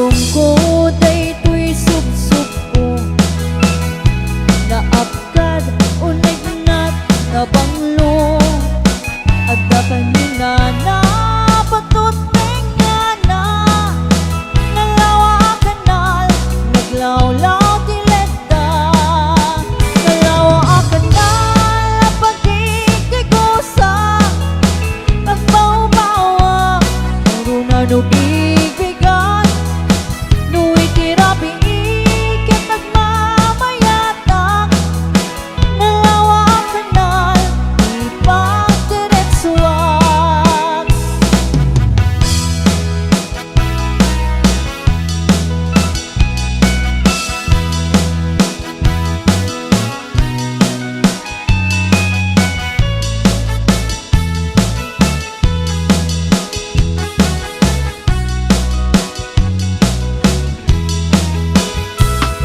lungkot ay ito'y sub-sub ko, naapkad o nagnat na banglo, at kapanina na patot nga na nalawa kanal, naglawlaw tileta, nalawa kanal, pag-ikay ko sa pagbawa-bawa, puro na nubig-bigan, nuwi tirapi ikit nagmamayatak, nalawa kanal, ipagdiretsuak.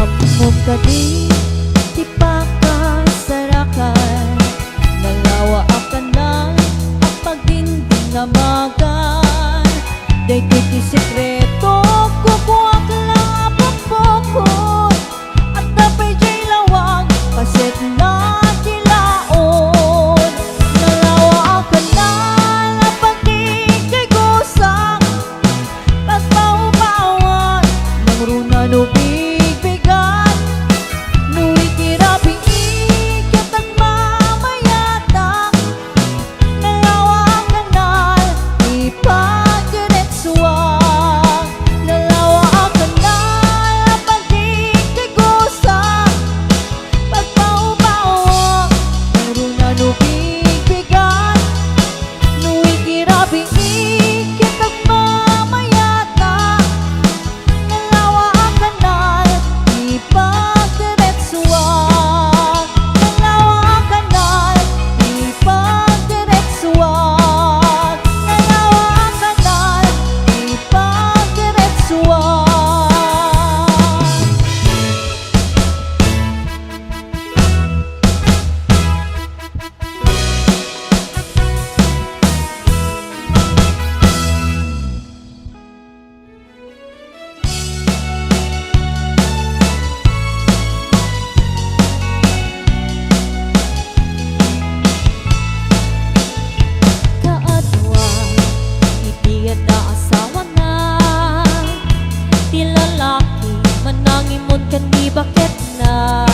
Amog kadi di pakasarakan, nalawa kanal ang pagdinding namagan, day titi sekreto kukuwak lang apapokot, at tapay jay lawag paset na tilaon, nalawa kanal ang pagdikay gosak, pagbawa-bawan ng runa nubig-bigan, nuwi tirapi ikit nagmamayatak, nalawa kanal, ipagdiretsuak, nalawa kanal, pagdikay gosak, pagbawa-bawa ng runa nubig-bigan, nuwi tirapi ikit nagmamayatak, nalawa kanal, ipagdiretsuak, nalawa kanal, ipagdiretsuak, nalawa kanal, ipagdiretsuak. Kaadwa, iti ata asawa na, ti lalaki manangimon kan di bakit na,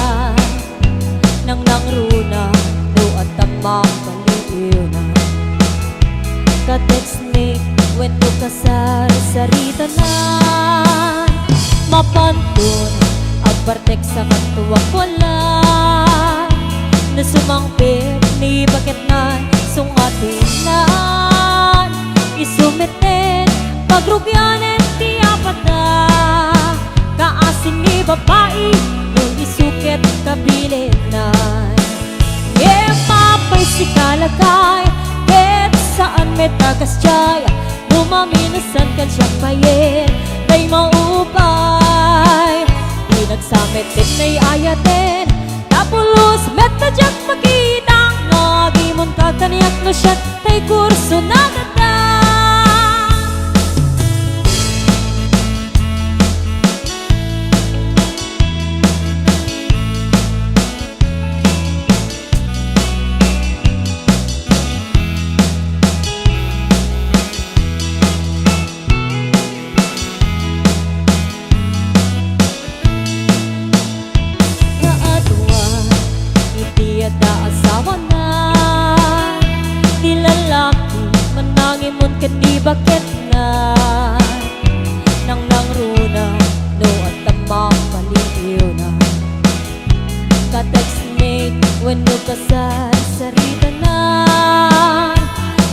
nang nangruna do at tamak baliw na, ka-text me when do kasar-sarita na, mapantun agbartek sa katuwak wala, na sumangpit ni bakit na sungatin na, isumiten pagrugyanen ti apata, kaasin ni babae nung isukit kabilinan, mapay si kalagay ket saan metagas jaya, lumaminasan kan siyang bayin tay maupay, di nagsamit din nay ayaten, napulos metadyak makita, nagimon kakaniyak no siya tay kurso nagata. Kaadwa, iti ada asawa na, ti lalaki manangimon ken di bakit na, nang nangruna no at tamak baliw na, ka-text me when do kasar-sarita na,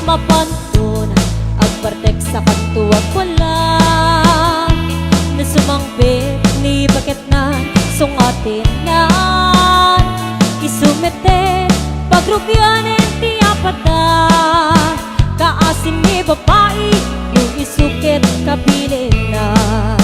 mapantun agbartek sa katuwag wala, na sumangpit ni bakit na sungatin na, isumiten pagrugyanen ti apata, kaasin ni babae yung isukit kabilinan,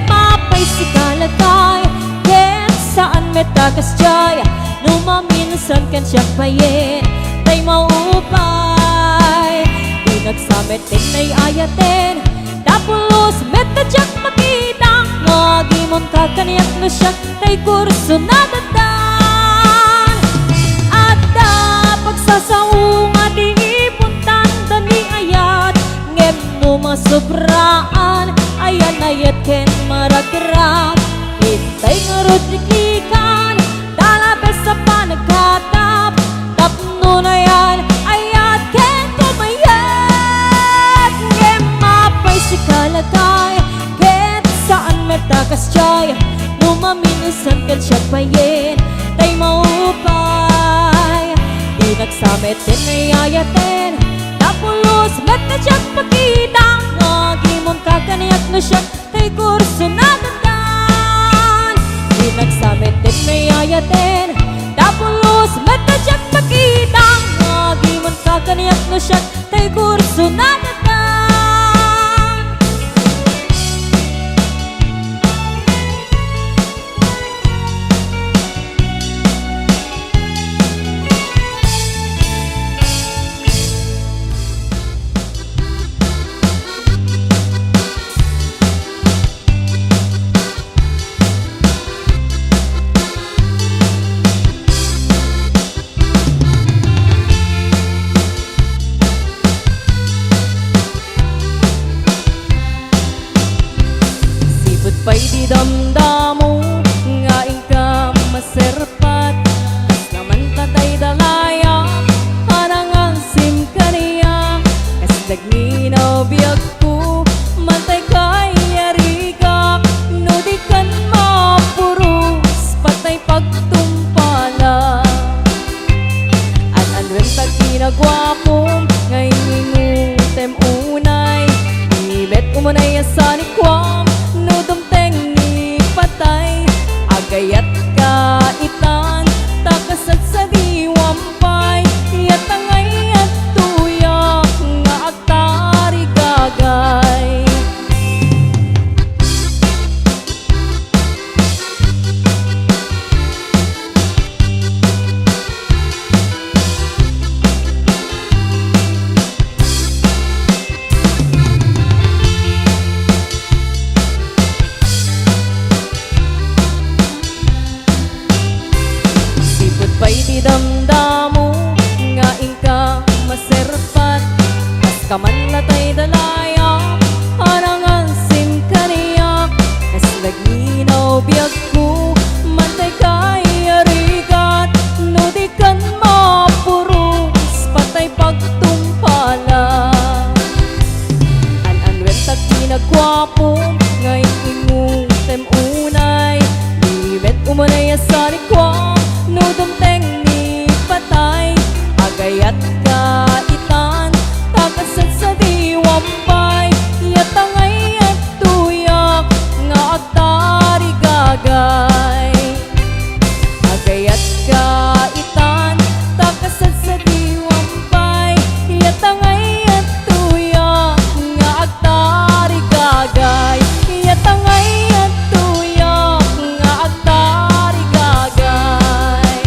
mapay si kalagay ket saan metagas jaya, lumaminasan kan siyang bayin tay maupay, di nagsamit din nay ayaten, Tapulos metadyak makita nga gimon ka kaniyak no siya kay kurso nadadan. At pagsasao nga di ipuntan dani ayat ngem no masubraan ayan ayat ken maragrap hintay nga rodrikikan dalabes sa panagkatap tapno na yan ayat ken tumayat ngem mapay si kalagay ket saan metakas chay numaminusan ken siya payen tay maupay di nagsamet din ay ayaten tapulos metadyak pakita nga gimon ka kaniyak no siya kay kurso nadadan. Di nagsamet din may ayaten tapulos metadyak pakita nga gimon ka kaniyak no siya kay kurso nadadan. Pa'y di damdamo nga ika maserpat kas naman tatay dalaya hanang sim kaniya kas dagminaw biyag ko mantay kay yariga no di kan mapurus patay pagtumpala an-anwen tag ginagwapo ngay ngutem unay ibet umunay asani kwam no dumteng ni patay agayat ka itan takasat sa diwampay yatangay at tuyak nga agtari gagay. Pa'y di damdamo nga ika maserpat kas kaman latay dalaya hanang sim kaniya kas naginaw biyag ko mantay kay arigat no di kan mapurus patay pagtumpala an-anwen tag ginagwapo ngay ingutem unay ibet umunay asani kwam no dumteng ni patay agayat ka itan takasat sa diwampay yatangay at tuyak nga agtari gagay agayat ka itan takasat sa diwampay yatangay at tuyak nga agtari gagay yatangay at tuyak nga agtari gagay.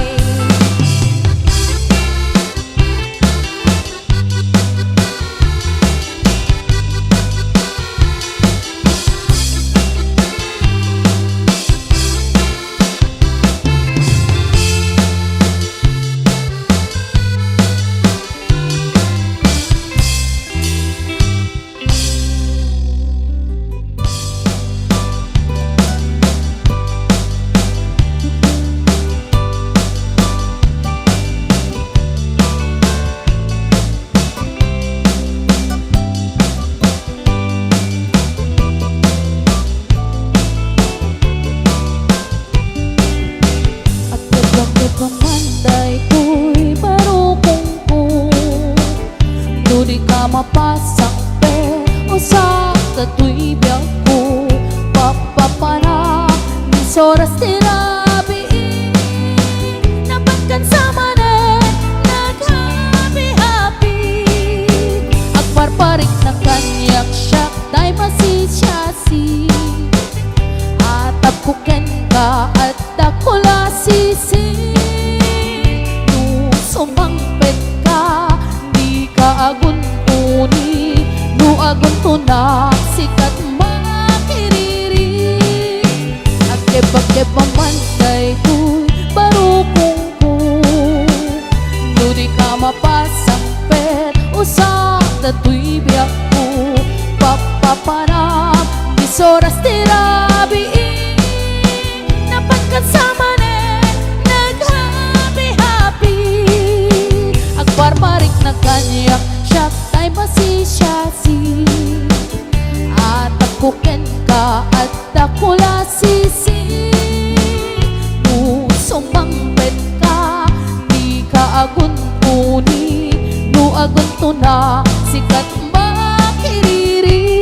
Pamanday ko'y barukong ko no di ka mapasak pe o sa tatu'y biyag ko papapana ni soras tirabi napatkan sa manet naghabi-habi agparparik na kanyak siyak day masisyasi atap ko ken ka at dakula sisi sumangpet ka di ka agun uni no agun tunak sikat siya tay masisiyasi at tapuken ka at dakula sisi pusong pangpet ka di ka agun kuni no agun to na sikat makiriri.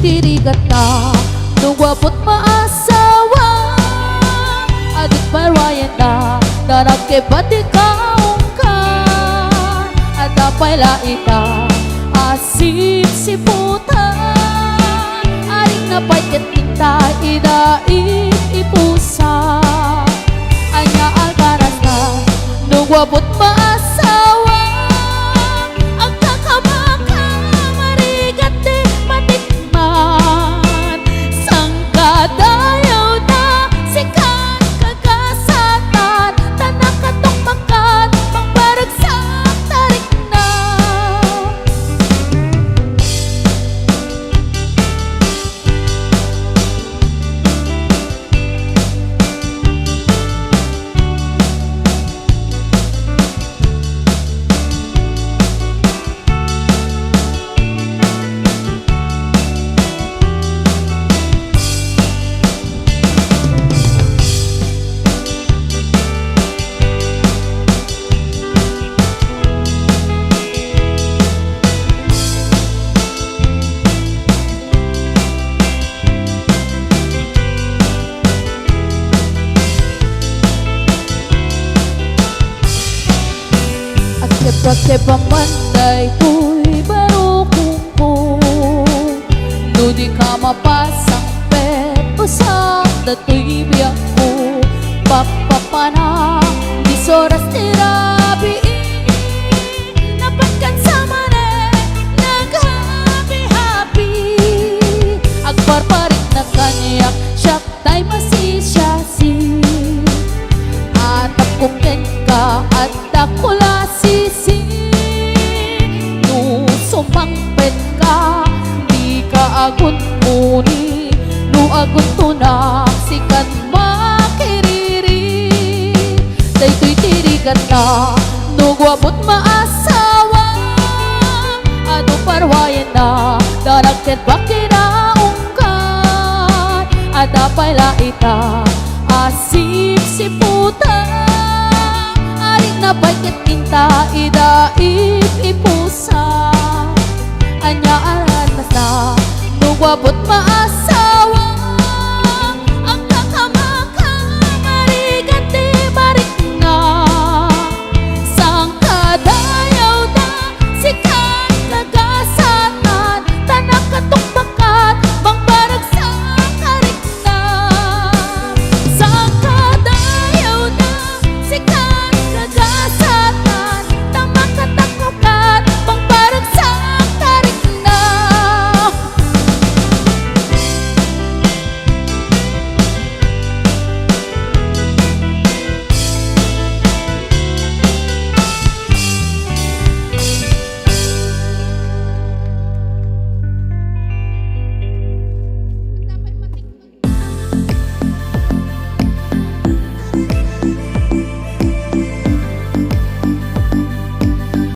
Tirigat na nungwapot maasawa adik parwayan na darake pati kaong ka at apay laita asip siputan adik na payket kita idaig ipusa anya algaras na nungwapot maasawa ang kakamaka marigat di matikman sangkadayaw na sikat kagasatan tanakatok makan pangbaragsak tarik na. Kebang manday tuy baru kumpul nu di ka mapasang pet usap datoy biyaku papapana di soras tirabi napatkan sama ne naghabi-habi agparparit na kanyak siyak tay masisiyasi at tapuken ka at dakula sisi sumangpet ka di ka agun muni no agun tunak sikat makiriri daytoy tirigat na no gwapot maasawa ano parwayan na daragket bakinaungkat at apay laita asip siputan aring na payket kinta idaig ipusa anya alas na nungwabot maasawa